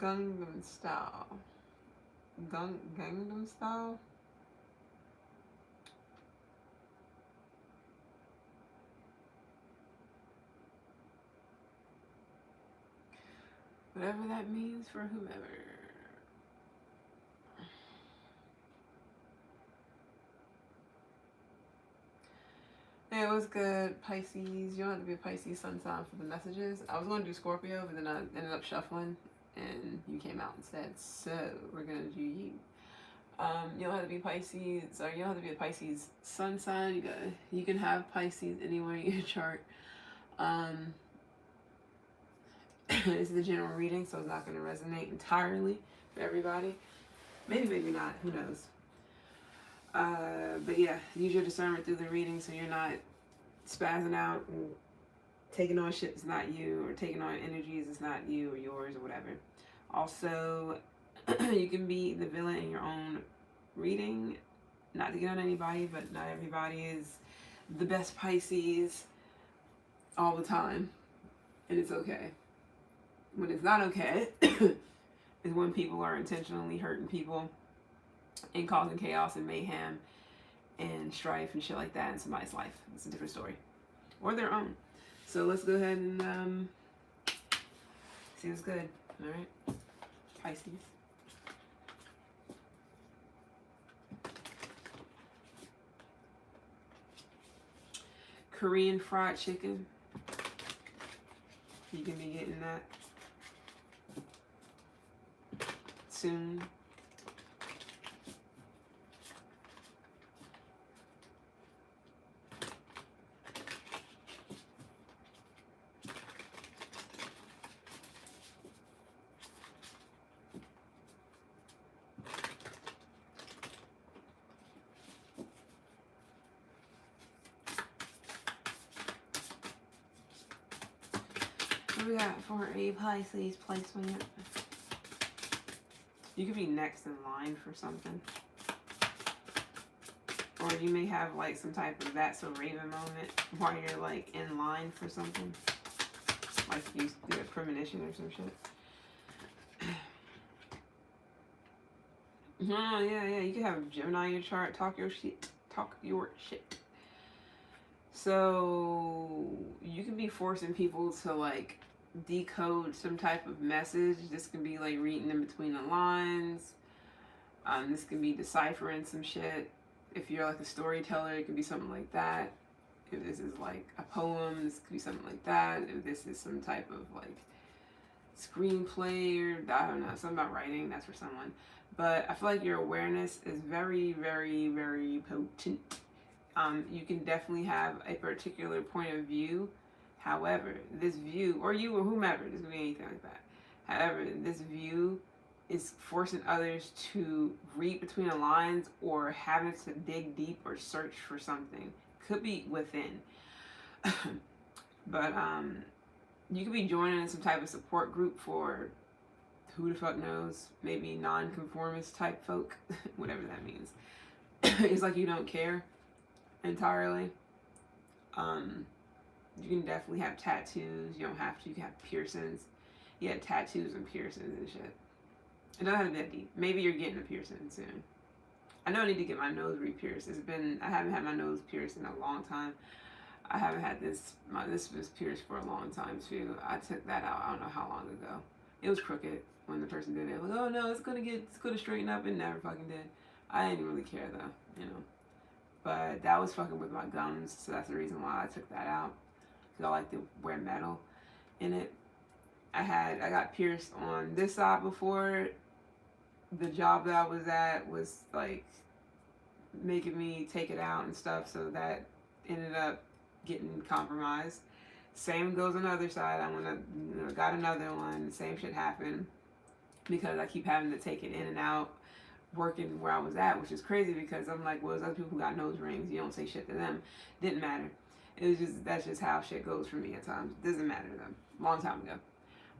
Gangnam Style. Gangnam Style? Whatever that means for whomever. Hey, what's good, Pisces? You don't have to be a Pisces sun sign for the messages. I was going to do Scorpio, but then I ended up shuffling, and you came out instead. So we're gonna do you. You don't have to be Pisces, or you don't have to be a Pisces sun sign. You can have Pisces anywhere in your chart. This is the general reading, so it's not going to resonate entirely for everybody. Maybe not. Who knows? But yeah, use your discernment through the reading so you're not spazzing out and taking on shit that's not you, or taking on energies that's not you or yours or whatever. Also, you can be the villain in your own reading. Not to get on anybody, but not everybody is the best Pisces all the time. And it's okay. When it's not okay is when people are intentionally hurting people and causing chaos and mayhem and strife and shit like that in somebody's life. It's a different story. Or their own. So let's go ahead and see what's good. Alright? Pisces. Korean fried chicken. You can be getting that soon. What we got for a Pisces placement? You could be next in line for something. Or you may have like some type of That's So Raven moment while you're like in line for something. Like you do a premonition or some shit. Oh, yeah. You could have Gemini in your chart. Talk your shit. So you can be forcing people to like decode some type of message. This can be like reading in between the lines. This can be deciphering some shit. If you're like a storyteller, it could be something like that. If this is like a poem, this could be something like that. If this is some type of like screenplay, or I don't know, something about writing, that's for someone. But I feel like your awareness is very, very, very potent. You can definitely have a particular point of view. However, this view, or you or whomever, this could be anything like that. However, this view is forcing others to read between the lines or having to dig deep or search for something. Could be within. But you could be joining some type of support group for who the fuck knows, maybe non-conformist type folk, whatever that means. It's like you don't care entirely. You can definitely have tattoos. You don't have to. You can have piercings. Yeah, tattoos and piercings and shit. It doesn't have to be that deep. Maybe you're getting a piercing soon. I know I need to get my nose re-pierced. I haven't had my nose pierced in a long time. I haven't had this was pierced for a long time too. I took that out, I don't know how long ago. It was crooked when the person did it. Like, oh no, it's gonna straighten up. It never fucking did. I didn't really care though, you know. But that was fucking with my gums, so that's the reason why I took that out. Cause I like to wear metal in it. I got pierced on this side before. The job that I was at was like making me take it out and stuff, so that ended up getting compromised. Same goes on the other side. I got another one. The same shit happened because I keep having to take it in and out, working where I was at, which is crazy because I'm like, well, there's other people who got nose rings. You don't say shit to them. Didn't matter. That's just how shit goes for me at times. Doesn't matter to them. Long time ago.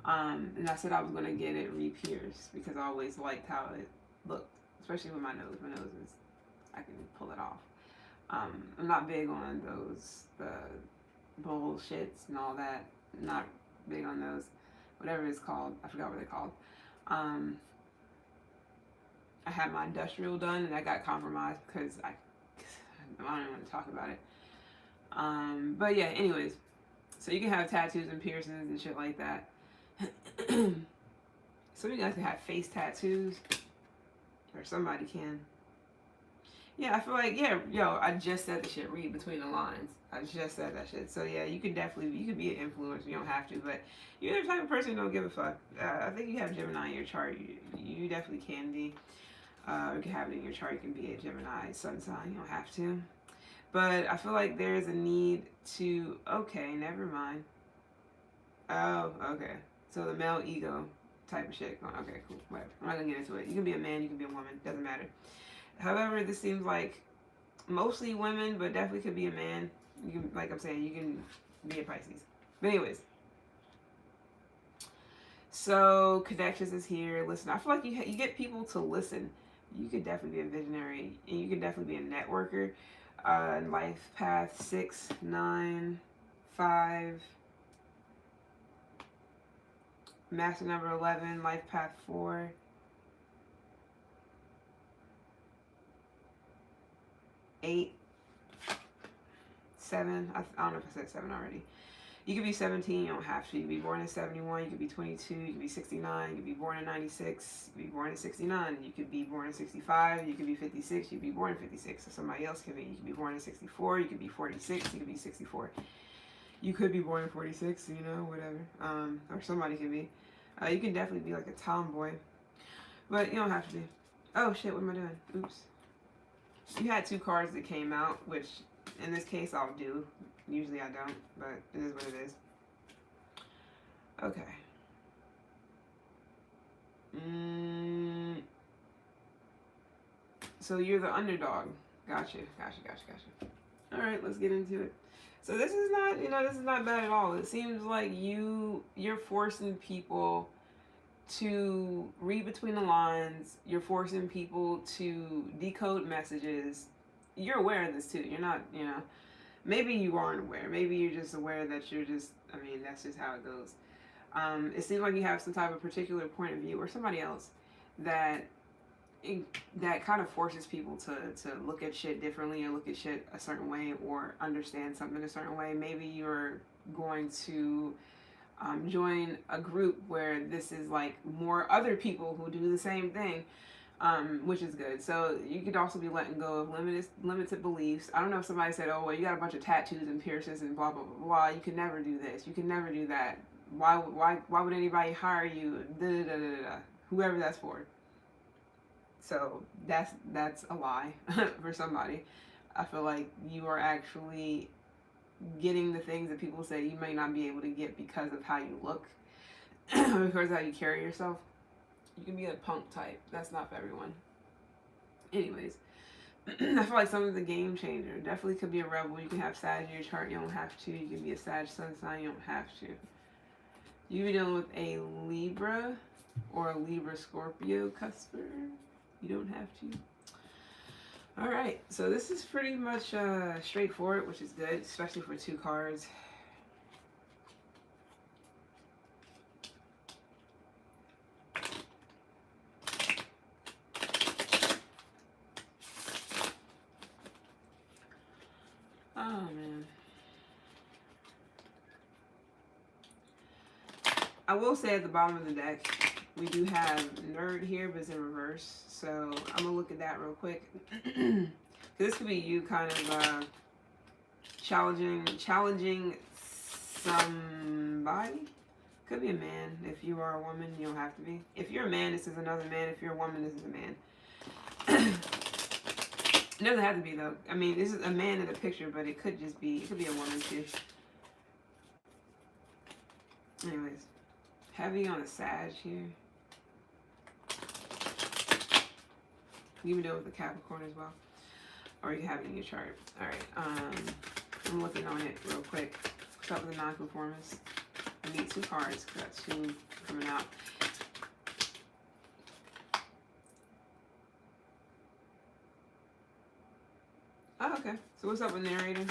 And I said I was going to get it re-pierced because I always liked how it looked, especially with my nose. My nose is, I can pull it off. I'm not big on the bullshits and all that. I'm not big on those, whatever it's called. I forgot what they're called. Um, I had my industrial done and that got compromised because I don't even want to talk about it. But yeah, anyways, so you can have tattoos and piercings and shit like that. Some of you guys can have face tattoos, or somebody can. Yeah, I feel like, yeah, yo, I just said the shit. Read between the lines. I just said that shit. So yeah, you could definitely, you could be an influencer. You don't have to, but you're the type of person who don't give a fuck. I think you have Gemini in your chart. You definitely can be. You can have it in your chart. You can be a Gemini sun sign. You don't have to. But I feel like there's a need to, okay, never mind. Oh, okay. So the male ego type of shit. Okay, cool. Whatever. I'm not gonna get into it. You can be a man, you can be a woman. Doesn't matter. However, this seems like mostly women, but definitely could be a man. You can, like I'm saying, you can be a Pisces. But anyways, so connections is here. Listen, I feel like you get people to listen. You could definitely be a visionary, and you could definitely be a networker. Life path 6, 9, 5. Master number 11, life path 4. 8, 7. I don't know if I said 7 already. You could be 17, you don't have to. You could be born in 71, you could be 22, you could be 69, you could be born in 96, you could be born in 69, you could be born in 65, you could be 56, you could be born in 56, or somebody else could be. You could be born in 64, you could be 46, you could be 64. You could be born in 46, you know, whatever. Or somebody could be. You can definitely be like a tomboy, but you don't have to be. Oh shit, what am I doing? Oops. You had 2 cards that came out, which in this case I'll do. Usually I don't, but it is what it is. Okay. So you're the underdog. Gotcha. Alright, let's get into it. So this is not, this is not bad at all. It seems like you're forcing people to read between the lines. You're forcing people to decode messages. You're aware of this too. You're not, maybe you aren't aware. Maybe you're just aware that you're just, that's just how it goes. It seems like you have some type of particular point of view, or somebody else that kind of forces people to look at shit differently, or look at shit a certain way, or understand something a certain way. Maybe you're going to join a group where this is like more other people who do the same thing, which is good. So you could also be letting go of limited beliefs. I don't know if somebody said, oh, well, you got a bunch of tattoos and piercings and blah, blah, blah, blah. You can never do this. You can never do that. Why would anybody hire you? Da, da, da, da, da. Whoever that's for. So that's a lie for somebody. I feel like you are actually getting the things that people say you may not be able to get because of how you look, because of how you carry yourself. You can be a punk type. That's not for everyone. Anyways, I feel like some of the game changer definitely could be a rebel. You can have Sag in your chart. You don't have to. You can be a Sag sun sign. You don't have to. You can be dealing with a Libra or a Libra Scorpio cusper. You don't have to. Alright, so this is pretty much straightforward, which is good, especially for 2 cards. Oh, man. I will say at the bottom of the deck, we do have Nerd here, but it's in reverse. So I'm going to look at that real quick. This could be you kind of challenging somebody. Could be a man. If you are a woman, you don't have to be. If you're a man, this is another man. If you're a woman, this is a man. It doesn't have to be, though. I mean, this is a man in the picture, but it could just be, it could be a woman, too. Anyways. Heavy on a Sag here. You can do it with the Capricorn as well. Or you can have it in your chart. Alright, I'm looking on it real quick. Start with the non-conformist. I need 2 cards, because that's 2 coming out. Oh, okay. So what's up with narrator?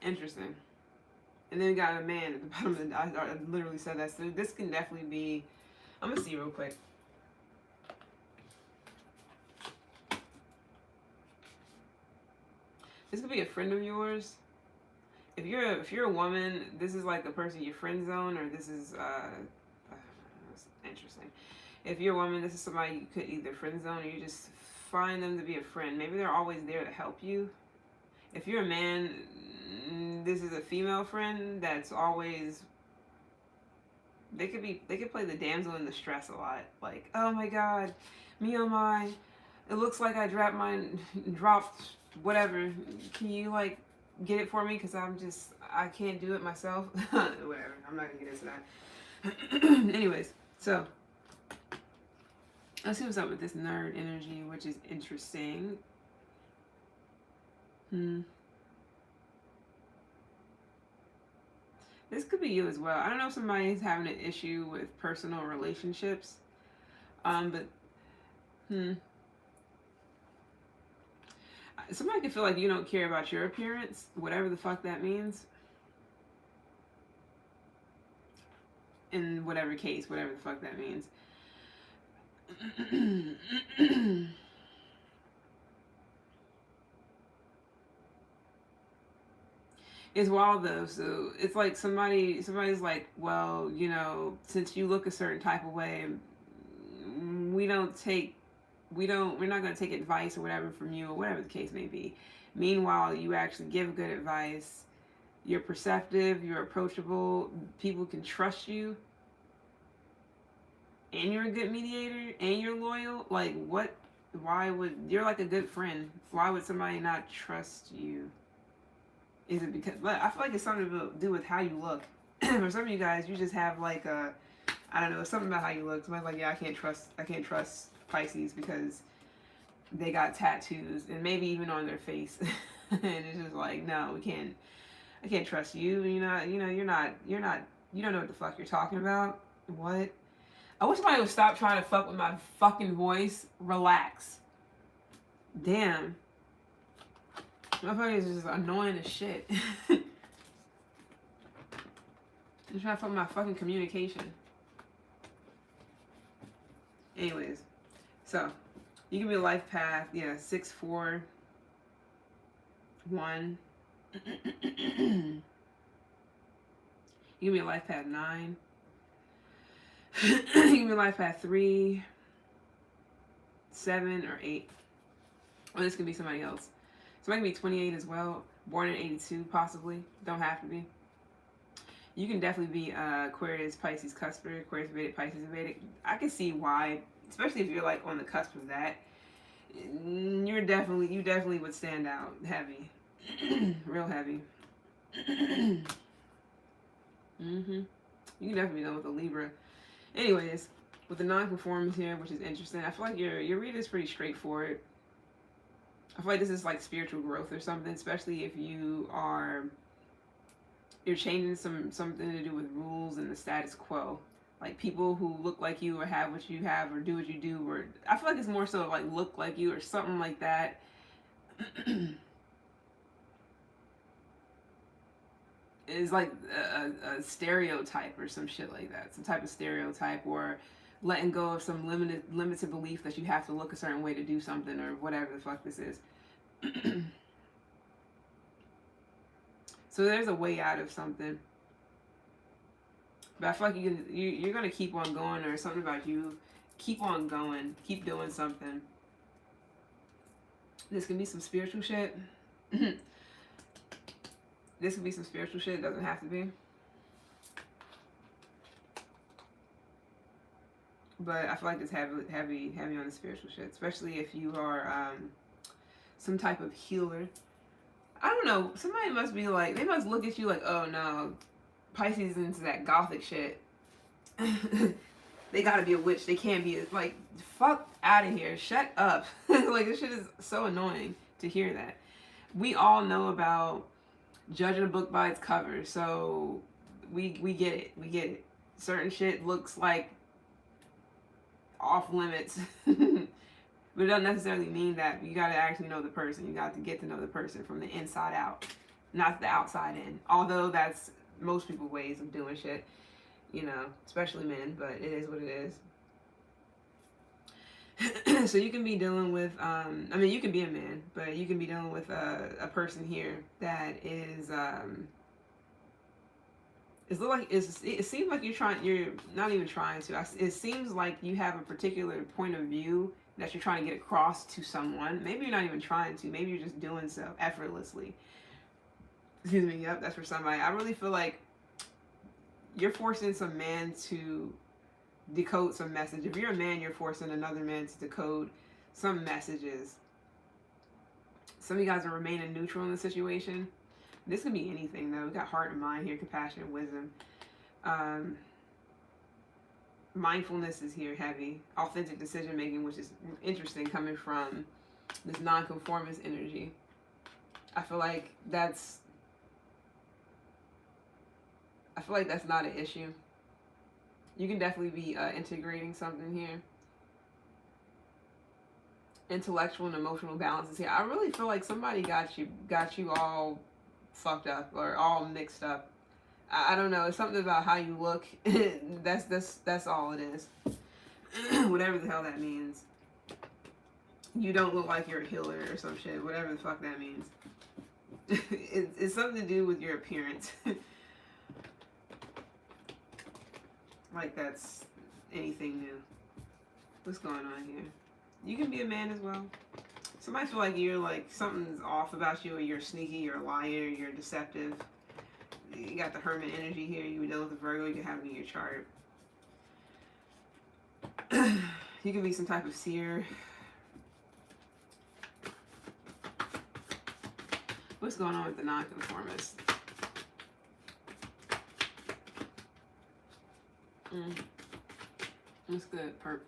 Interesting. And then we got a man at the bottom of the. I literally said that. So this can definitely be. I'm gonna see real quick. This could be a friend of yours. If you're a woman, this is like a person you friend zone, or this is interesting. If you're a woman, this is somebody you could either friend zone or you just find them to be a friend. Maybe they're always there to help you. If you're a man, this is a female friend that's always. They could play the damsel in distress a lot. Like, oh my god, me oh my, it looks like I dropped whatever. Can you like get it for me? Because I can't do it myself. Whatever. I'm not gonna get into that. Anyways, so let's see what's up with this nerd energy, which is interesting. This could be you as well. I don't know if somebody's having an issue with personal relationships. But somebody could feel like you don't care about your appearance, whatever the fuck that means. In whatever case, whatever the fuck that means. It's wild though. So it's like somebody's like, well, you know, since you look a certain type of way, we're not going to take advice or whatever from you, or whatever the case may be. Meanwhile, you actually give good advice. You're perceptive, you're approachable, people can trust you, and you're a good mediator, and you're loyal. Like, you're like a good friend. Why would somebody not trust you? Is it because, but I feel like it's something to do with how you look. For some of you guys, you just have like I don't know, something about how you look. Somebody's like, yeah, I can't trust Pisces because they got tattoos and maybe even on their face. And it's just like, no, I can't trust you. You don't know what the fuck you're talking about. What? I wish somebody would stop trying to fuck with my fucking voice. Relax. Damn. Motherfucker is just annoying as shit. They're trying to fuck with my fucking communication. Anyways, so you can be a life path, 6, 4, 1. You can be a life path 9. You can be a life path 3, 7, or 8. Or this could be somebody else. Somebody can be 28 as well, born in 82 possibly. Don't have to be. You can definitely be Aquarius, Pisces, Cusper, Aquarius, Vedic, Pisces, Vedic. I can see why, especially if you're like on the cusp of that. You definitely would stand out heavy, real heavy. You can definitely be done with a Libra. Anyways, with the non-conformance here, which is interesting, I feel like your read is pretty straightforward. I feel like this is like spiritual growth or something, especially if you're changing something to do with rules and the status quo. Like people who look like you or have what you have or do what you do, or I feel like it's more so like look like you or something like that. Is like a stereotype or some shit like that. Some type of stereotype, or letting go of some limited belief that you have to look a certain way to do something or whatever the fuck this is. So there's a way out of something. But I feel like you're going to keep on going, or something about you. Keep on going. Keep doing something. This can be some spiritual shit. This could be some spiritual shit. It doesn't have to be. But I feel like it's heavy on the spiritual shit. Especially if you are some type of healer. I don't know. Somebody must be like, they must look at you like, oh no, Pisces into that gothic shit. They gotta be a witch. They can't be like, fuck out of here. Shut up. Like, this shit is so annoying to hear that. We all know about judging a book by its cover, so we get it. We get it. Certain shit looks like off limits. But it doesn't necessarily mean that. You gotta actually know the person. You got to get to know the person from the inside out. not the outside in. Although that's most people's ways of doing shit, you know, especially men, but it is what it is. So you can be dealing with, I mean, you can be a man, but you can be dealing with a person here that is, it seems like you're not even trying to. It seems like you have a particular point of view that you're trying to get across to someone. Maybe you're not even trying to. Maybe you're just doing so effortlessly. Excuse me. Yep, that's for somebody. I really feel like you're forcing some man to decode some message. If you're a man, you're forcing another man to decode some messages. Some of you guys are remaining neutral in the situation. This could be anything, though. We got heart and mind here, compassion and wisdom. Mindfulness is here heavy. Authentic decision making, which is interesting coming from this nonconformist energy. I feel like that's not an issue. You can definitely be integrating something here. Intellectual and emotional balance is here. I really feel like somebody got you all fucked up or all mixed up. I don't know. It's something about how you look. That's all it is. Whatever the hell that means. You don't look like you're a healer or some shit. Whatever the fuck that means. It's something to do with your appearance. Like that's anything new. What's going on here? You can be a man as well. Somebody feel like you're like something's off about you, or you're sneaky, you're a liar, you're deceptive. You got the hermit energy here. You can deal with the Virgo. You can have it in your chart. You can be some type of seer. What's going on with the nonconformist? That's good. Perp.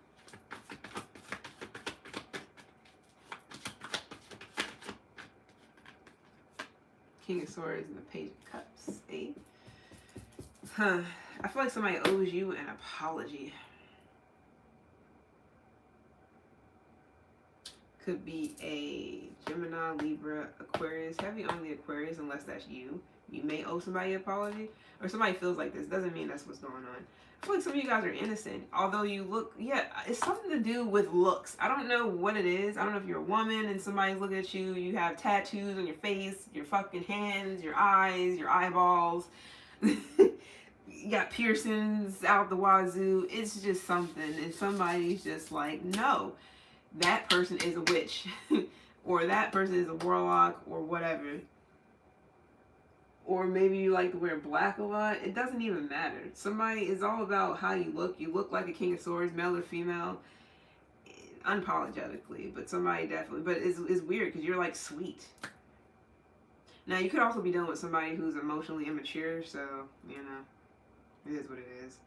King of Swords and the Page of Cups. 8. I feel like somebody owes you an apology. Could be a Gemini, Libra, Aquarius. Heavy on the Aquarius, unless that's you. You may owe somebody an apology. Or somebody feels like this. Doesn't mean that's what's going on. I feel like some of you guys are innocent. Although you look, yeah, it's something to do with looks. I don't know what it is. I don't know if you're a woman and somebody's looking at you. You have tattoos on your face, your fucking hands, your eyes, your eyeballs. You got piercings out the wazoo. It's just something. And somebody's just like, no, that person is a witch. Or that person is a warlock or whatever. Or maybe you like to wear black a lot. It doesn't even matter. Somebody is all about how you look. You look like a King of Swords, male or female, unapologetically. But somebody definitely. But it's weird because you're like sweet. Now you could also be dealing with somebody who's emotionally immature. So you know, it is what it is.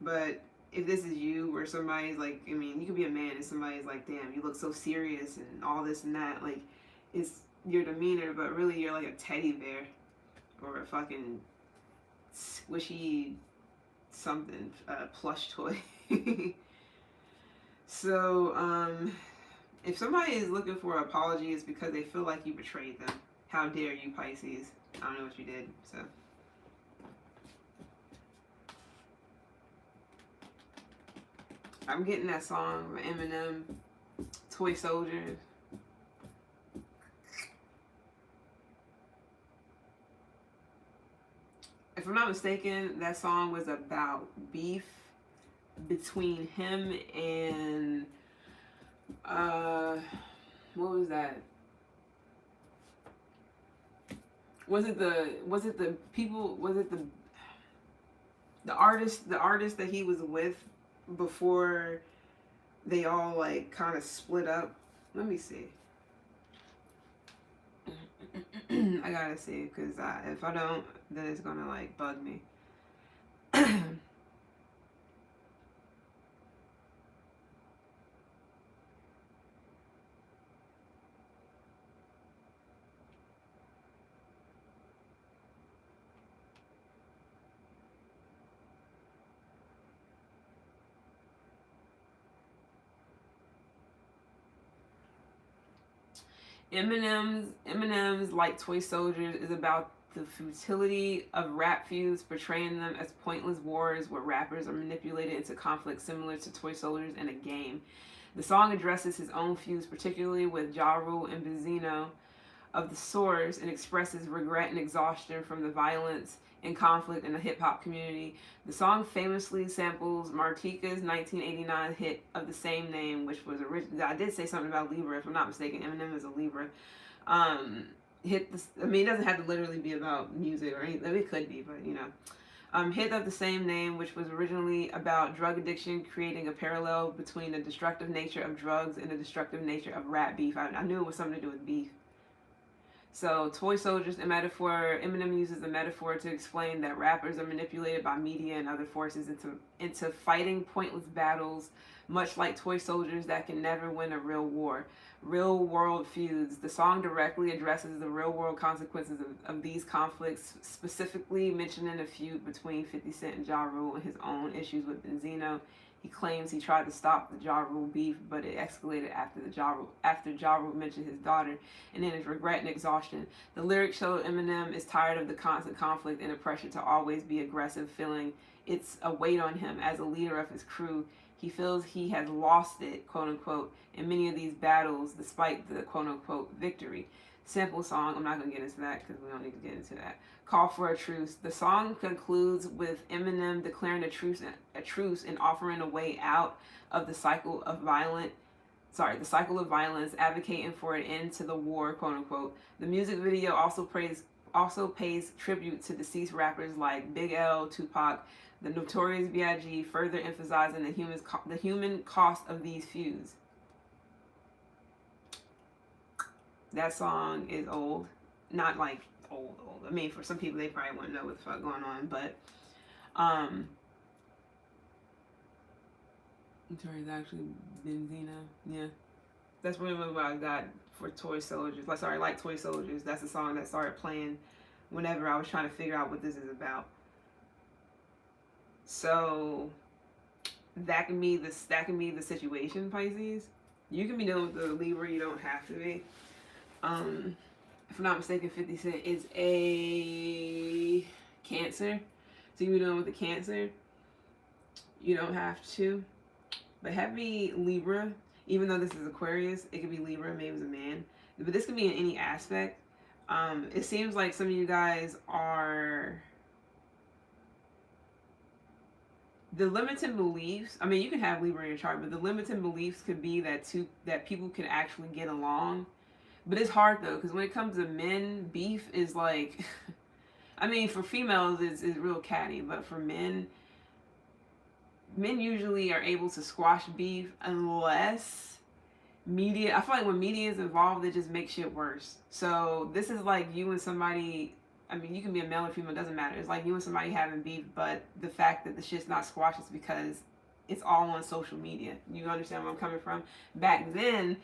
But if this is you, where somebody's like, I mean, you could be a man and somebody's like, damn, you look so serious and all this and that. Like, it's your demeanor, but really you're like a teddy bear or a fucking squishy something, plush toy. So, if somebody is looking for an apology, it's because they feel like you betrayed them. How dare you, Pisces? I don't know what you did, so. I'm getting that song from Eminem, Toy Soldiers. If I'm not mistaken, that song was about beef between him and what was that? Was it the artist that he was with before they all like kind of split up? Let me see. I gotta see, because if I don't, then it's gonna like bug me. Eminem's Like Toy Soldiers is about the futility of rap feuds, portraying them as pointless wars where rappers are manipulated into conflicts similar to toy soldiers in a game. The song addresses his own feuds, particularly with Ja Rule and Benzino of the Source, and expresses regret and exhaustion from the violence and conflict in the hip hop community. The song famously samples Martika's 1989 hit of the same name, which was original. I did say something about Libra, if I'm not mistaken. Eminem is a Libra. Hit this. I mean, it doesn't have to literally be about music or anything. It could be, but you know. Hit of the same name, which was originally about drug addiction, creating a parallel between the destructive nature of drugs and the destructive nature of rap beef. I knew it was something to do with beef. So, toy soldiers, a metaphor. Eminem uses a metaphor to explain that rappers are manipulated by media and other forces into fighting pointless battles, much like toy soldiers that can never win a real war. Real world feuds. The song directly addresses the real world consequences of these conflicts, specifically mentioning a feud between 50 Cent and Ja Rule and his own issues with Benzino. He claims he tried to stop the Ja Rule beef, but it escalated after Ja Rule mentioned his daughter, and then his regret and exhaustion. The lyrics show Eminem is tired of the constant conflict and the pressure to always be aggressive, feeling it's a weight on him as a leader of his crew. He feels he has lost it, quote unquote, in many of these battles, despite the quote unquote victory. Sample song, I'm not going to get into that because we don't need to get into that. Call for a truce. The song concludes with Eminem declaring a truce and offering a way out of the cycle of violence, advocating for an end to the war, quote unquote. The music video also pays tribute to deceased rappers like Big L, Tupac, the Notorious B.I.G., further emphasizing the human cost of these feuds. That song is old. Not like old. I mean, for some people, they probably wouldn't know what the fuck going on, but, I'm sorry, it's actually Benzino. Yeah. That's really what I got for Toy Soldiers. Like Toy Soldiers. That's the song that started playing whenever I was trying to figure out what this is about. So, that can be the situation, Pisces. You can be dealing with the Libra, you don't have to be. If I'm not mistaken, 50 Cent is a Cancer. So you're dealing with the Cancer. You don't have to. But heavy Libra, even though this is Aquarius, it could be Libra, maybe it was a man. But this could be in any aspect. It seems like some of you guys are... The limiting beliefs, I mean, you can have Libra in your chart, but the limiting beliefs could be that people can actually get along. But it's hard though, because when it comes to men, beef is like, I mean, for females, it's real catty, but for men usually are able to squash beef unless media, I feel like when media is involved, it just makes shit worse. So this is like you and somebody, I mean, you can be a male or female, it doesn't matter. It's like you and somebody having beef, but the fact that the shit's not squashed is because it's all on social media. You understand where I'm coming from? Back then,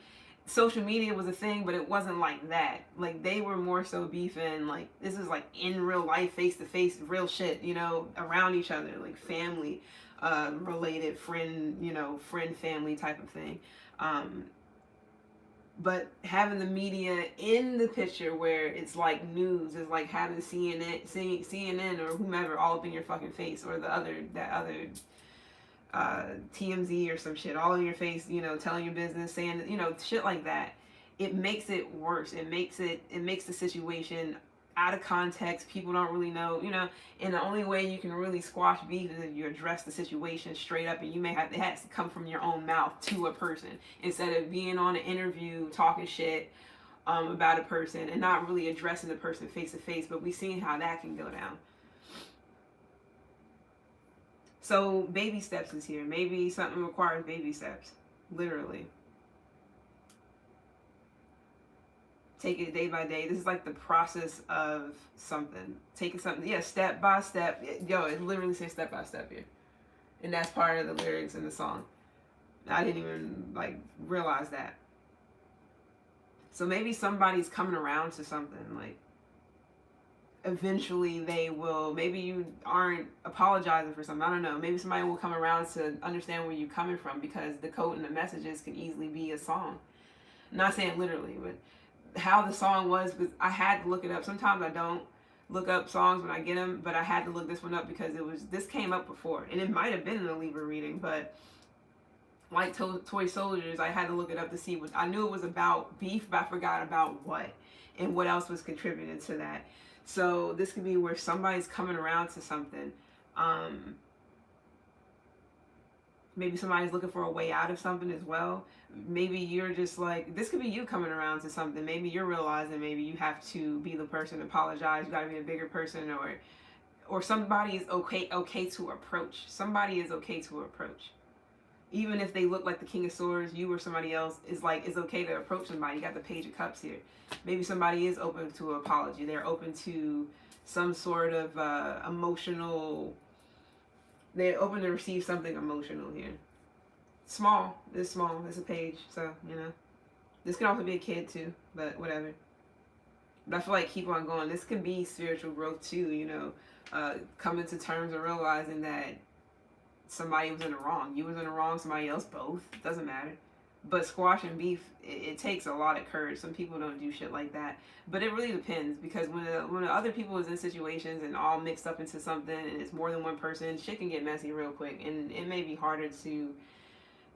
social media was a thing, but it wasn't like that. Like, they were more so beefing, like, this is like in real life, face to face, real shit, you know, around each other, like family related, friend family type of thing. But having the media in the picture where it's like news, is like having CNN or whomever all up in your fucking face, or that other TMZ or some shit all in your face, you know, telling your business, saying, you know, shit like that. It makes it worse. It makes the situation out of context. People don't really know, you know, and the only way you can really squash beef is if you address the situation straight up, and it has to come from your own mouth to a person, instead of being on an interview talking shit about a person and not really addressing the person face to face. But we've seen how that can go down. So baby steps is here. Maybe something requires baby steps. Literally. Take it day by day. This is like the process of something. Taking something, yeah, step by step. Yo, it literally says step by step here. And that's part of the lyrics in the song. I didn't even like realize that. So maybe somebody's coming around to something, like eventually they will, maybe you aren't apologizing for something, I don't know, maybe somebody will come around to understand where you're coming from, because the code and the messages can easily be a song. I'm not saying literally, but how the song was, because I had to look it up. Sometimes I don't look up songs when I get them, but I had to look this one up because this came up before, and it might have been in a Libra reading, but like Toy Soldiers, I had to look it up to see what I knew it was about beef, but I forgot about what and what else was contributing to that. So this could be where somebody's coming around to something. Maybe somebody's looking for a way out of something as well. Maybe you're just like, this could be you coming around to something. Maybe you're realizing maybe you have to be the person to apologize. You got to be a bigger person, or somebody is okay to approach. Somebody is okay to approach. Even if they look like the King of Swords, you or somebody else is like, it's okay to approach somebody. You got the Page of Cups here. Maybe somebody is open to an apology. They're open to some sort of emotional, they're open to receive something emotional here. Small. It's small. It's a page. So, you know. This can also be a kid too, but whatever. But I feel like keep on going. This can be spiritual growth too, you know. Coming to terms and realizing that somebody was in the wrong. You was in the wrong, somebody else, both. It doesn't matter. But squashing beef, it takes a lot of courage. Some people don't do shit like that. But it really depends, because when the other people is in situations and all mixed up into something and it's more than one person, shit can get messy real quick. And it may be harder to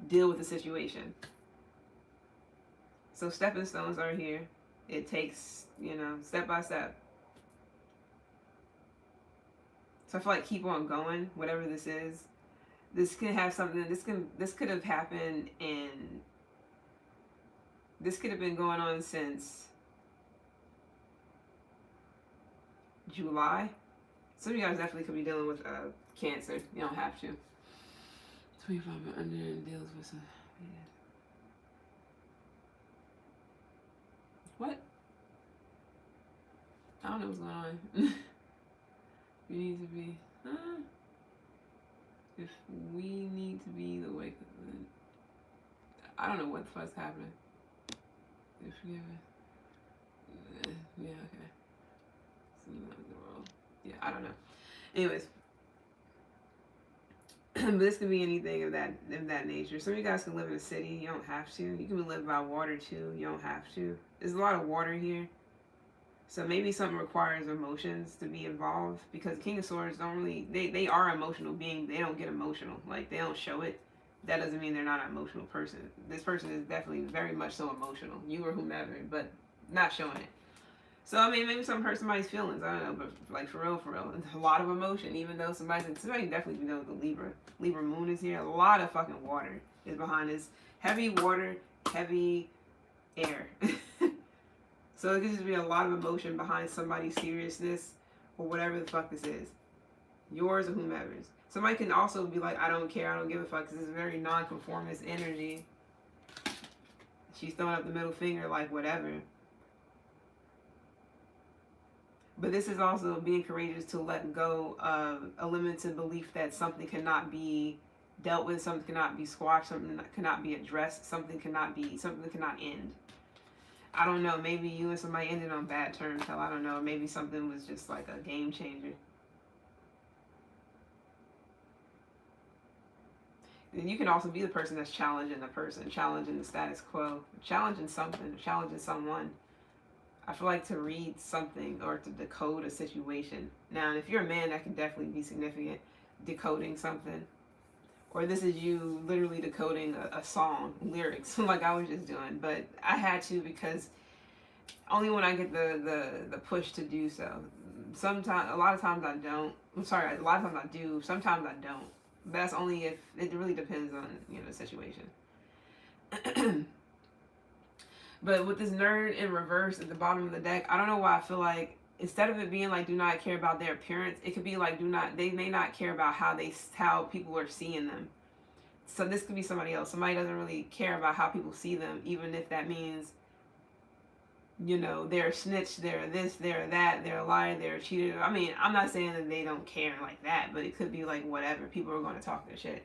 deal with the situation. So stepping stones are here. It takes, you know, step by step. So I feel like keep on going, whatever this is. This can have something, this could have happened, and this could have been going on since July. Some of you guys definitely could be dealing with Cancer. You don't have to. 25 and under and deals with some. Yeah. What? I don't know what's going on. You need to be. If we need to be the wake up, I don't know what the fuck's happening. If you yeah, okay. Yeah, I don't know. Anyways, but this could be anything of that nature. Some of you guys can live in a city. You don't have to. You can live by water too. You don't have to. There's a lot of water here. So maybe something requires emotions to be involved, because King of Swords don't really, they are emotional beings. They don't get emotional. Like, they don't show it. That doesn't mean they're not an emotional person. This person is definitely very much so emotional. You or whomever, but not showing it. So, I mean, maybe some hurt somebody's feelings. I don't know, but like for real. A lot of emotion, even though somebody definitely be with the Libra. Libra moon is here. A lot of fucking water is behind this. Heavy water, heavy air. So it could just be a lot of emotion behind somebody's seriousness or whatever the fuck this is. Yours or whomever's. Somebody can also be like, I don't care, I don't give a fuck, because it's a very non-conformist energy. She's throwing up the middle finger like whatever. But this is also being courageous to let go of a limited belief that something cannot be dealt with, something cannot be squashed, something cannot be addressed, something cannot end. I don't know, maybe you and somebody ended on bad terms. Hell, I don't know. Maybe something was just like a game changer. And you can also be the person that's challenging the person, challenging the status quo, challenging something, challenging someone. I feel like to read something or to decode a situation. Now, if you're a man, that can definitely be significant. Decoding something. Or this is you literally decoding a song, lyrics, like I was just doing. But I had to, because only when I get the push to do so. Sometimes, a lot of times I don't. I'm sorry, a lot of times I do. Sometimes I don't. But that's only if, it really depends on, you know, the situation. But with this nerd in reverse at the bottom of the deck, I don't know why I feel like, instead of it being like do not care about their appearance, it could be like they may not care about how people are seeing them. So this could be somebody else. Somebody doesn't really care about how people see them, even if that means, you know, they're a snitch, they're this, they're that, they're a liar, they're a cheater. I mean, I'm not saying that they don't care like that, but it could be like whatever. People are going to talk their shit.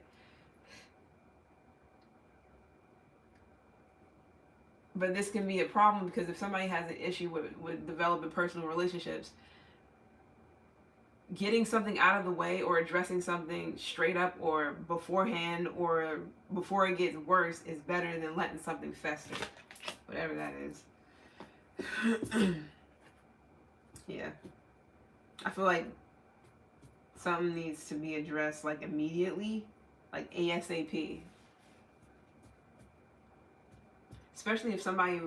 But this can be a problem, because if somebody has an issue with developing personal relationships, getting something out of the way or addressing something straight up or beforehand or before it gets worse is better than letting something fester. Whatever that is. Yeah. I feel like something needs to be addressed like immediately, like ASAP. Especially if somebody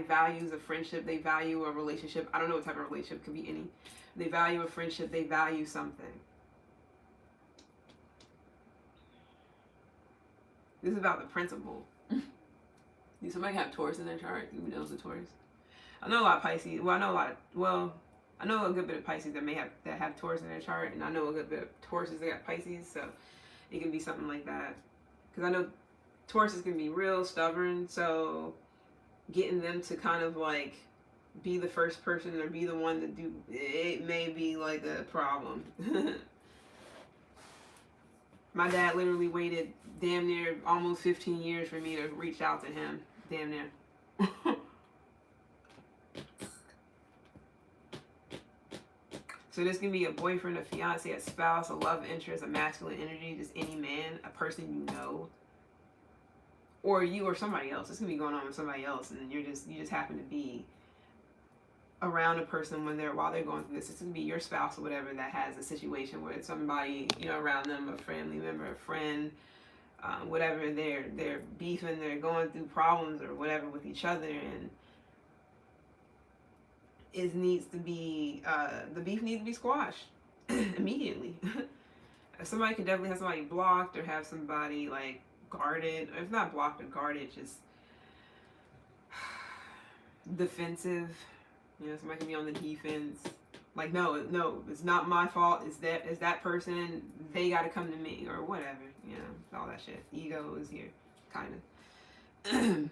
values a friendship, they value a relationship. I don't know what type of relationship, could be any. They value a friendship, they value something. This is about the principle. Do somebody have Taurus in their chart? Who knows the Taurus? I know a lot of Pisces. Well, I know a good bit of Pisces that have Taurus in their chart, and I know a good bit of Tauruses that got Pisces, so it can be something like that. Because I know Tauruses can be real stubborn, so getting them to kind of like be the first person or be the one to do it may be like a problem. My dad literally waited damn near almost 15 years for me to reach out to him. Damn near. So this can be a boyfriend, a fiance, a spouse, a love interest, a masculine energy, just any man, a person you know, or you or somebody else. This can be going on with somebody else, and you just happen to be around a person while they're going through this. This can be your spouse or whatever that has a situation where it's somebody, you know, around them, a family member, a friend, whatever. They're beefing, they're going through problems or whatever with each other, and the beef needs to be squashed immediately. Somebody can definitely have somebody blocked or have somebody like guarded, or if not blocked or guarded, just defensive. You know, somebody can be on the defense. Like, no, it's not my fault. It's that person. They got to come to me or whatever. You know, all that shit. Ego is here, kind of.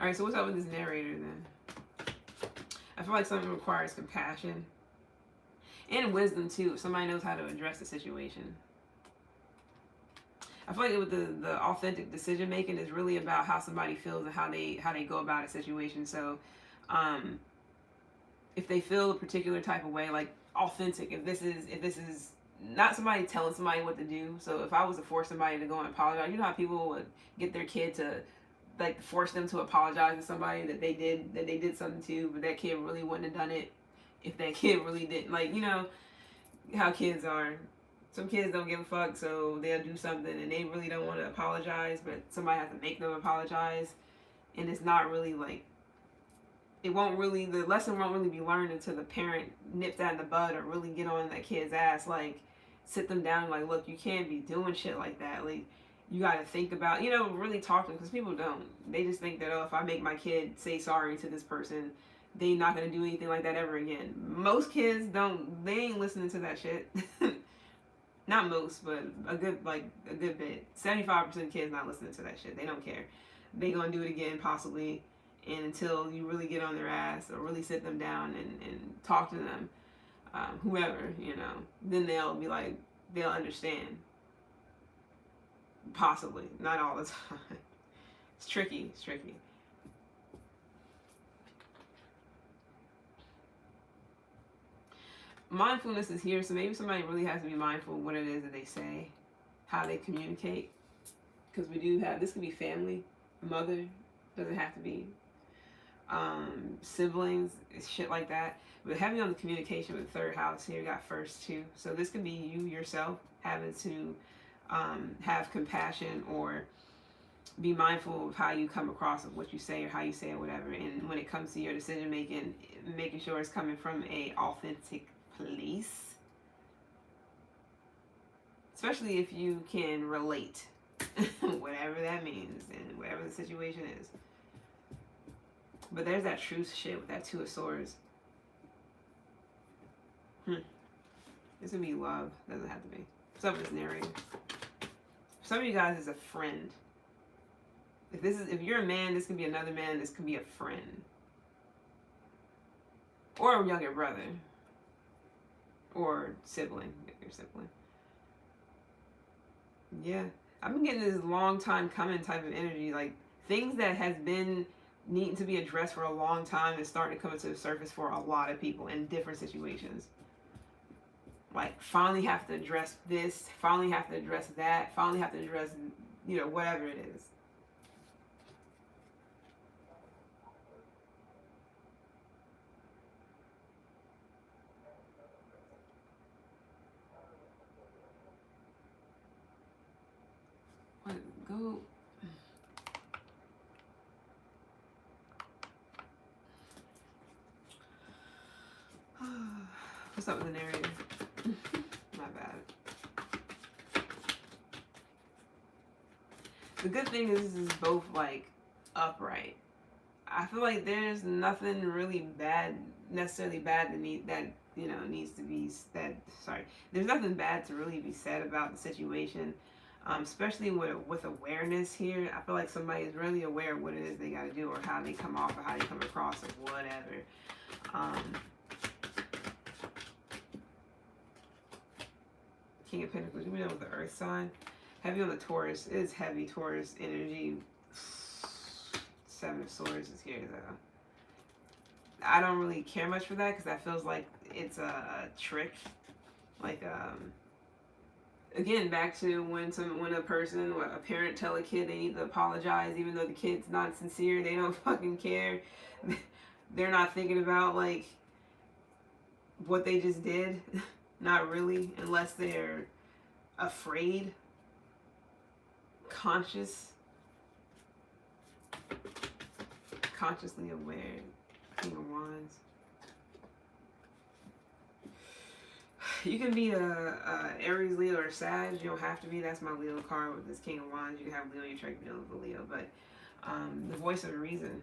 All right, so what's up with this narrator then? I feel like something requires compassion and wisdom too. If somebody knows how to address the situation. I feel like with the authentic decision making is really about how somebody feels and how they go about a situation. So, if they feel a particular type of way, like authentic, if this is not somebody telling somebody what to do. So if I was to force somebody to go and apologize, you know how people would get their kid to like force them to apologize to somebody that they did something to, but that kid really wouldn't have done it if that kid really didn't. Like, you know how kids are. Some kids don't give a fuck, so they'll do something and they really don't want to apologize, but somebody has to make them apologize. And it's not really like, the lesson won't really be learned until the parent nips that in the bud or really get on that kid's ass. Like, sit them down, like, look, you can't be doing shit like that. Like, you got to think about, you know, really talk to them, because people don't. They just think that, oh, if I make my kid say sorry to this person, they're not going to do anything like that ever again. Most kids don't, they ain't listening to that shit. Not most, but a good bit. 75% of kids not listening to that shit. They don't care. They going to do it again, possibly, and until you really get on their ass or really sit them down and talk to them, whoever, you know, then they'll be like, they'll understand. Possibly. Not all the time. It's tricky. Mindfulness is here, so maybe somebody really has to be mindful of what it is that they say, how they communicate. Because we do have, this could be family, mother, doesn't have to be, siblings, shit like that. But having on the communication with the third house here, got first too. So this could be you yourself having to have compassion or be mindful of how you come across, of what you say or how you say it, whatever. And when it comes to your decision making, making sure it's coming from a authentic place, especially if you can relate, whatever that means and whatever the situation is. But there's that truth shit with that Two of Swords. This would be love. Doesn't have to be. What's up with this narrator? Some of you guys is a friend. If you're a man, this could be another man. This could be a friend or a younger brother or sibling. Your sibling. Yeah, I've been getting this long time coming type of energy. Like, things that has been needing to be addressed for a long time is starting to come to the surface for a lot of people in different situations. Like, finally have to address this, finally have to address that, finally have to address, you know, whatever it is. what's up with the narrator? My bad. The good thing is this is both like upright. I feel like there's nothing really bad, necessarily bad that needs to be said. Sorry, there's nothing bad to really be said about the situation, especially with awareness here. I feel like somebody is really aware of what it is they got to do, or how they come off, or how they come across, or whatever. King of Pentacles, you know, with the Earth sign, heavy on the Taurus. It is heavy Taurus energy. Seven of Swords is here though. I don't really care much for that because that feels like it's a trick. Like again, back to when a person or a parent tell a kid they need to apologize even though the kid's not sincere. They don't fucking care. They're not thinking about like what they just did. Not really, unless they're afraid, consciously aware. King of Wands. You can be a Aries, Leo, or Sag. You don't have to be. That's my Leo card with this King of Wands. You can have Leo, you try to deal with a Leo, but the voice of reason.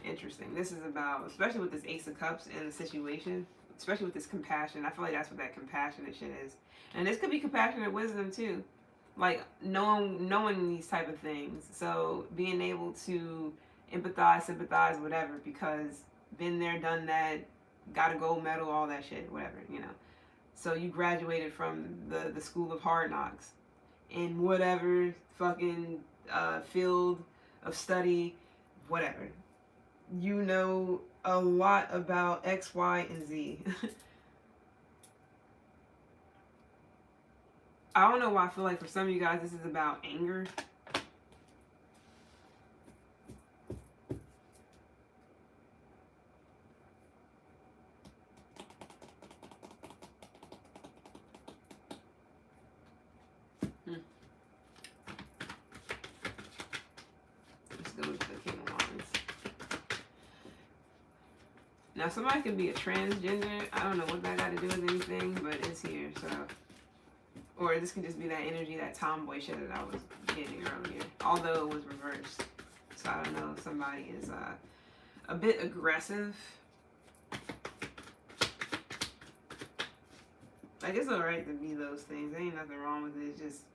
Interesting. This is about, especially with this Ace of Cups and the situation, especially with this compassion. I feel like that's what that compassionate shit is. And this could be compassionate wisdom too. Like knowing these type of things. So being able to empathize, sympathize, whatever, because been there, done that, got a gold medal, all that shit, whatever, you know. So you graduated from the school of hard knocks in whatever fucking field of study, whatever. You know a lot about X, Y, and Z. I don't know why I feel like for some of you guys this is about anger. Let's go with the King of Wands. Now somebody could be a transgender. I don't know what that got to do with anything, but it's here, so. Or this could just be that energy, that tomboy shit that I was getting earlier. Although it was reversed. So I don't know if somebody is a bit aggressive. Like, it's alright to be those things. There ain't nothing wrong with it. It's just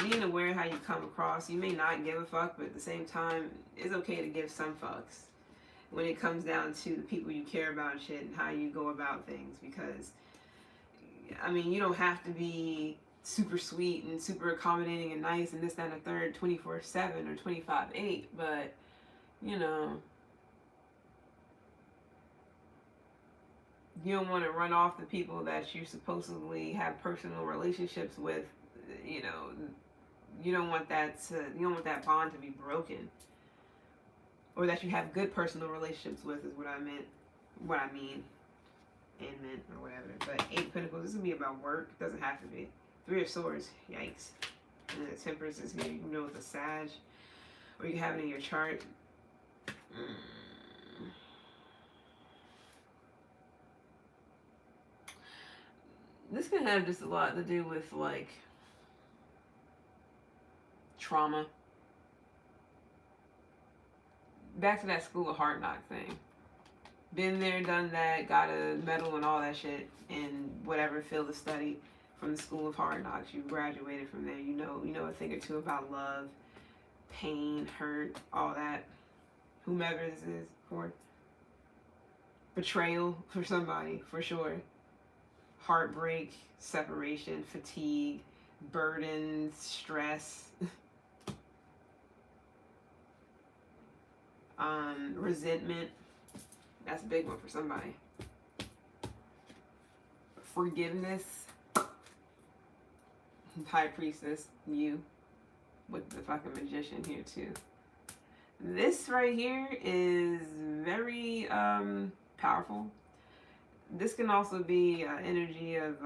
being aware of how you come across. You may not give a fuck, but at the same time, it's okay to give some fucks when it comes down to the people you care about and shit and how you go about things. Because I mean, you don't have to be super sweet and super accommodating and nice and this, that, and the third 24/7 or 25/8, but, you know, you don't want to run off the people that you supposedly have personal relationships with. You know, you don't want that bond to be broken, or that you have good personal relationships with is what I mean. Or whatever. But 8 of Pentacles, this will be about work. It doesn't have to be. 3 of Swords, yikes. And the Temperance is here. You can know with a Sag, or you can have it in your chart. This can have just a lot to do with like trauma. Back to that school of hard knock thing. Been there, done that, got a medal and all that shit in whatever field of study from the school of hard knocks. You graduated from there. You know a thing or two about love, pain, hurt, all that. Whomever this is for. Betrayal for somebody, for sure. Heartbreak, separation, fatigue, burdens, stress. Resentment. That's a big one for somebody. Forgiveness. High Priestess, you. With the fucking Magician here too. This right here is very powerful. This can also be energy of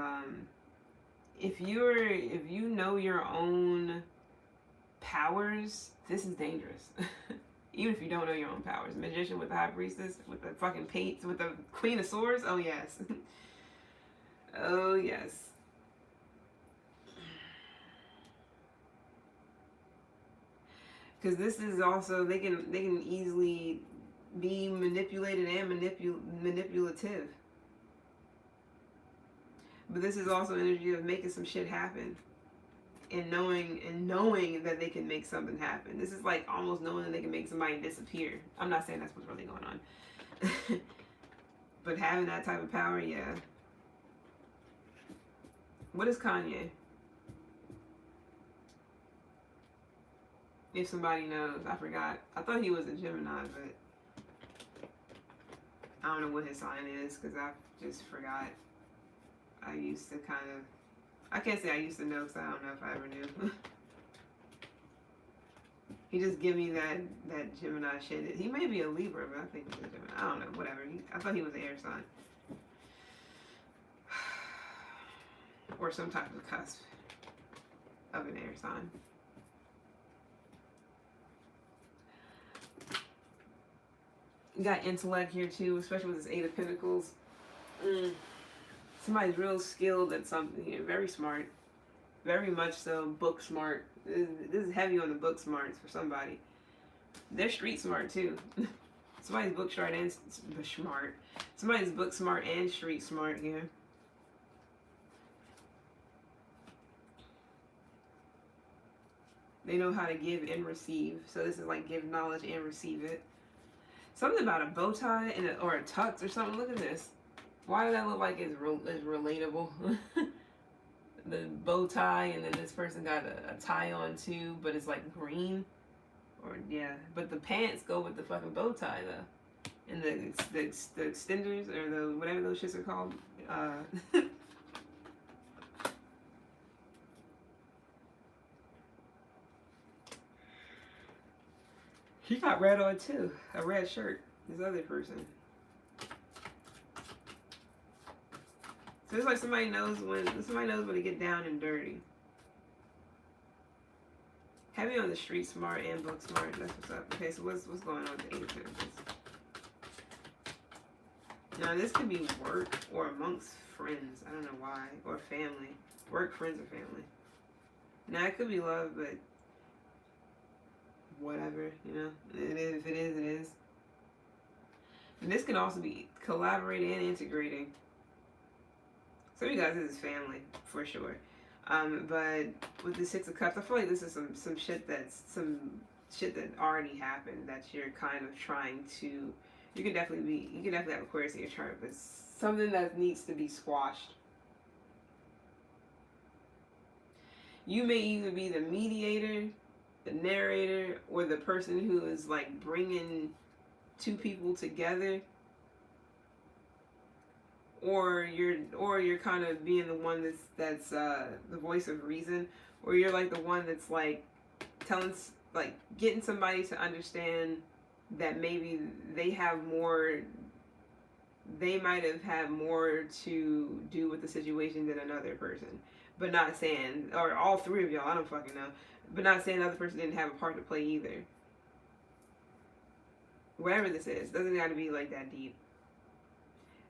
if you know your own powers, this is dangerous. Even if you don't know your own powers. Magician with the High Priestess, with the fucking Pates, with the Queen of Swords, oh yes. Oh yes. Because this is also they can easily be manipulated and manipulative. But this is also energy of making some shit happen. And knowing that they can make something happen. This is like almost knowing that they can make somebody disappear. I'm not saying that's what's really going on. But having that type of power, yeah. What is Kanye? If somebody knows, I forgot. I thought he was a Gemini, but I don't know what his sign is because I just forgot. I used to kind of, I can't say I used to know because I don't know if I ever knew. He just give me that Gemini shit. He may be a Libra, but I think he's a Gemini. I don't know, whatever. I thought he was an air sign. Or some type of cusp of an air sign. You got intellect here too, especially with this Eight of Pentacles. Somebody's real skilled at something here, very smart. Very much so, book smart. This is heavy on the book smarts for somebody. They're street smart too. Somebody's book smart and smart. Somebody's book smart and street smart here. They know how to give and receive. So this is like give knowledge and receive it. Something about a bow tie and or a tux or something. Look at this. Why does that look like it's relatable? The bow tie, and then this person got a tie on too, but it's like green. Or yeah, but the pants go with the fucking bow tie though. And the extenders or the whatever those shits are called. He got red on too. A red shirt. This other person. So it's like somebody knows when to get down and dirty. Heavy on the street smart and book smart. That's what's up. Okay, so what's going on with the Eight of Pentacles? Now this could be work or amongst friends. I don't know why. Or family. Work, friends, or family. Now it could be love, but whatever, you know. It is, if it is, it is. And this can also be collaborating and integrating. Some of you guys, this is family, for sure. But with the Six of Cups, I feel like this is some shit that already happened that you're kind of trying to, you can definitely have Aquarius in your chart, but something that needs to be squashed. You may either be the mediator, the narrator, or the person who is like bringing two people together, or you're kind of being the one that's the voice of reason, or you're like the one that's like getting somebody to understand that maybe they might have had more to do with the situation than another person, but not saying, or all three of y'all, I don't fucking know, but not saying the other person didn't have a part to play either. Whatever this is, doesn't got to be like that deep.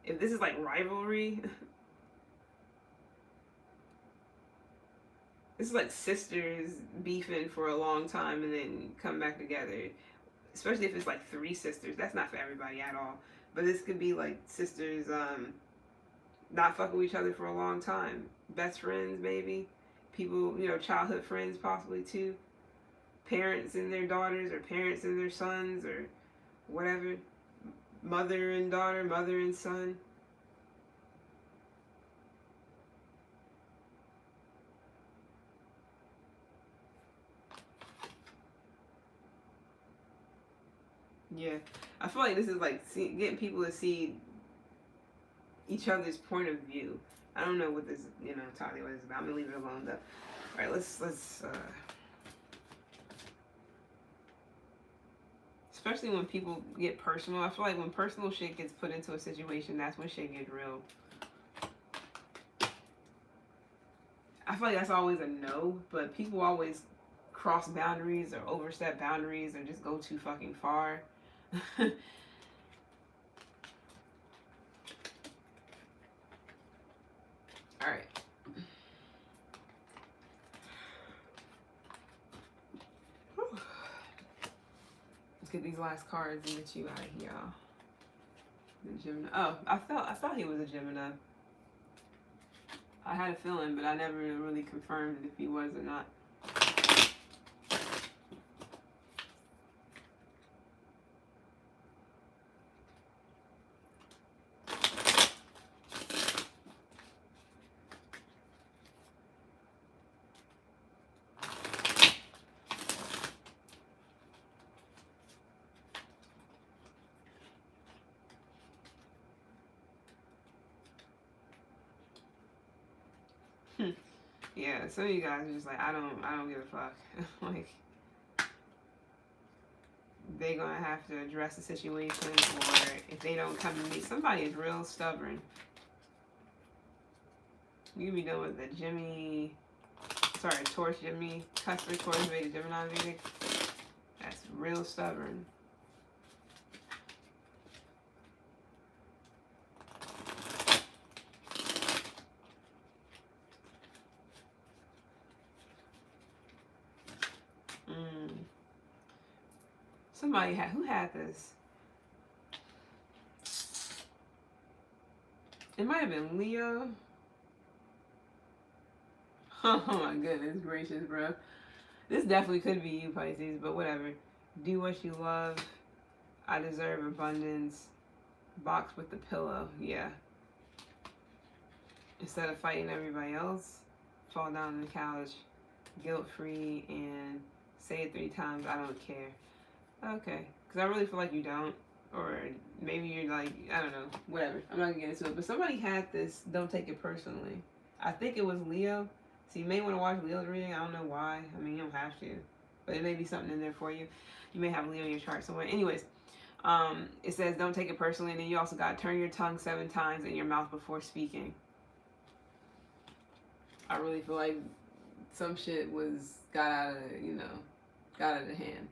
If this is like rivalry, this is like sisters beefing for a long time and then come back together. Especially if it's like three sisters. That's not for everybody at all. But this could be like sisters not fucking with each other for a long time. Best friends maybe. People, you know, childhood friends possibly too. Parents and their daughters, or parents and their sons, or whatever. Mother and daughter, mother and son. Yeah, I feel like this is like getting people to see each other's point of view. I don't know what this, you know, entirely what it's about. I'm gonna leave it alone though. All right, let's especially when people get personal. I feel like when personal shit gets put into a situation, that's when shit gets real. I feel like that's always a no, but people always cross boundaries or overstep boundaries or just go too fucking far. get these last cards and get you out of here. The Gemini. Oh, I thought he was a Gemini. I had a feeling, but I never really confirmed if he was or not. Yeah, some of you guys are just like, I don't give a fuck. Like, they're gonna have to address the situation, or if they don't come to me, somebody is real stubborn. You can be done with the Taurus, Gemini, Customer, Taurus, Vedic, Gemini, Vedic. That's real stubborn. Somebody who had this? It might have been Leo. Oh my goodness gracious, bro. This definitely could be you, Pisces, but whatever. Do what you love. I deserve abundance. Box with the pillow. Yeah. Instead of fighting everybody else, fall down on the couch, guilt-free, and say it 3 times, I don't care. Okay. Because I really feel like you don't. Or maybe you're like, I don't know. Whatever. I'm not going to get into it. But somebody had this, don't take it personally. I think it was Leo. So you may want to watch Leo's reading. I don't know why. I mean, you don't have to. But it may be something in there for you. You may have Leo in your chart somewhere. Anyways, it says don't take it personally. And then you also got turn your tongue 7 times in your mouth before speaking. I really feel like some shit got out of the hand.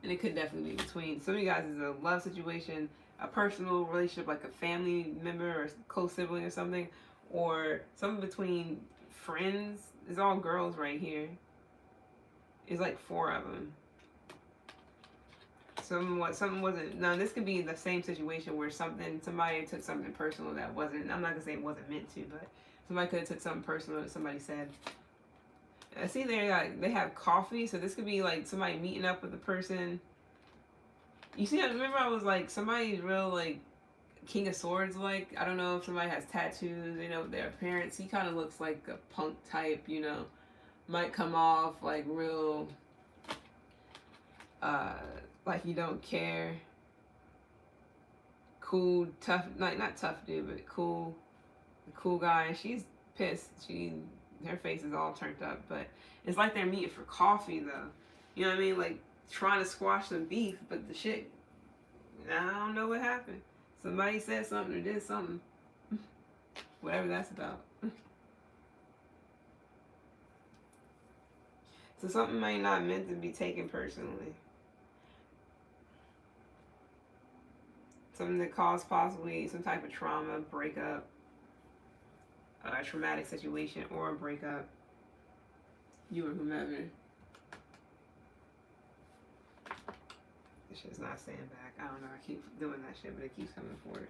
And it could definitely be between some of you guys is a love situation, a personal relationship, like a family member or close sibling or something, or something between friends. It's all girls right here. It's like 4 of them. Something wasn't. No, this could be the same situation where somebody took something personal that wasn't. I'm not gonna say it wasn't meant to, but somebody could have took something personal that somebody said. I see they have coffee, so this could be like somebody meeting up with a person. You see, I remember I was like, somebody's real like King of Swords, like, I don't know if somebody has tattoos, their appearance. He kind of looks like a punk type, might come off like real, like you don't care. Cool, tough, not tough dude, but cool guy. And she's pissed. Her face is all turned up, but it's like they're meeting for coffee, though. You know what I mean? Like, trying to squash some beef, but the shit, I don't know what happened. Somebody said something or did something. Whatever that's about. So something might not meant to be taken personally. Something that caused possibly some type of trauma, breakup, a traumatic situation, or a breakup. You or whomever. This shit's not staying back. I don't know. I keep doing that shit, but it keeps coming forward.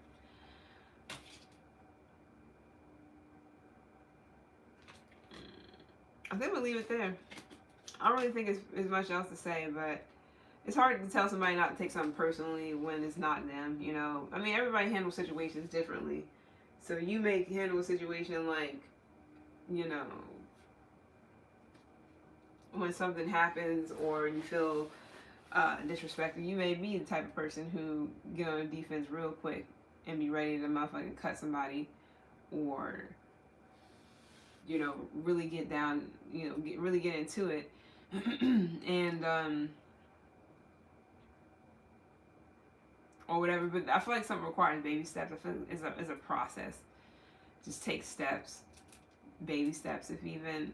I think we'll leave it there. I don't really think it's much else to say, but it's hard to tell somebody not to take something personally when it's not them, I mean, everybody handles situations differently. So you may handle a situation like, when something happens or you feel disrespected, you may be the type of person who get on the defense real quick and be ready to motherfucking cut somebody, or really get down, really get into it. And or whatever. But I feel like something requires baby steps. I feel like it's a process. Just take steps, baby steps, if even.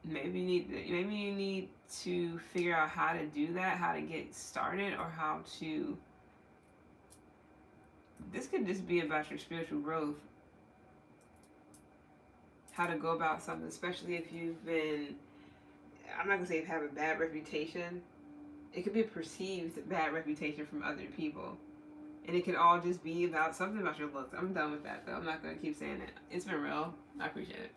Maybe you need to figure out how to do that, how to get started, or how to. This could just be about your spiritual growth. How to go about something, especially if you've been I'm not gonna say have a bad reputation. It could be a perceived bad reputation from other people. And it could all just be about something about your looks. I'm done with that though. I'm not gonna keep saying it. It's been real. I appreciate it.